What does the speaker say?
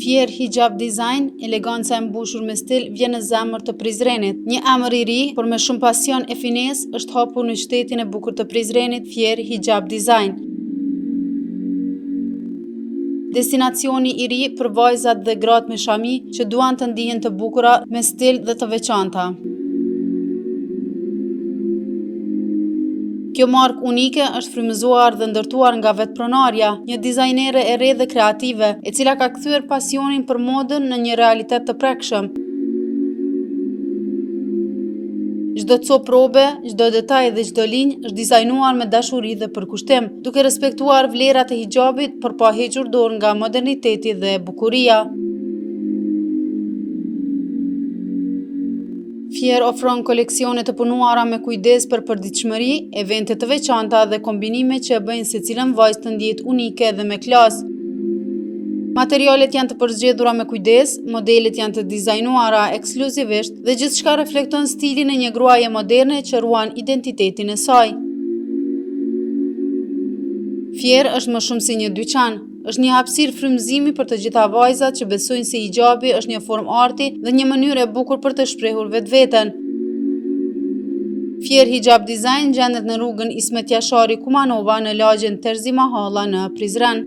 Fier Hijab Design, eleganca e mbushur me stil vjen në zemër të Prizrenit. Një emër i ri, por me shumë pasion e finesë, është hapur në qytetin e bukur të Prizrenit, Fier Hijab Design. Destinacioni i ri për vajzat dhe gratë me shami që duan të ndihen të bukura me stil dhe të veçanta. Kjo markë unike është frymëzuar dhe ndërtuar nga vetpronarja, një dizajnere e re dhe kreative, e cila ka kthyer pasionin për modën në një realitet të prekshëm. Çdo copë robe, çdo detaj dhe çdo linjë është dizajnuar me dashuri dhe përkushtim, duke respektuar vlerat e hijabit për pa hequr dorë nga moderniteti dhe bukuria. Fier ofron koleksione të punuara me kujdes për përditshmëri, evente të veçanta dhe kombinime që e bëjnë secilën vajzë të ndihet unike dhe me klasë. Materialet janë të përzgjedhura me kujdes, modelet janë të dizajnuara ekskluzivisht dhe gjithçka reflekton stilin e një gruaje moderne që ruan identitetin e saj. Fier është më shumë si një dyqan. Është një hapësirë frymëzimi për të gjitha vajzat që besojnë se hijabi është një formë arti dhe një mënyrë e bukur për të shprehur vetveten. Fier Hijab Design gjendet në rrugën Ismet Jashari Kumanova në lagjen Terzi Mahalla në Prizren.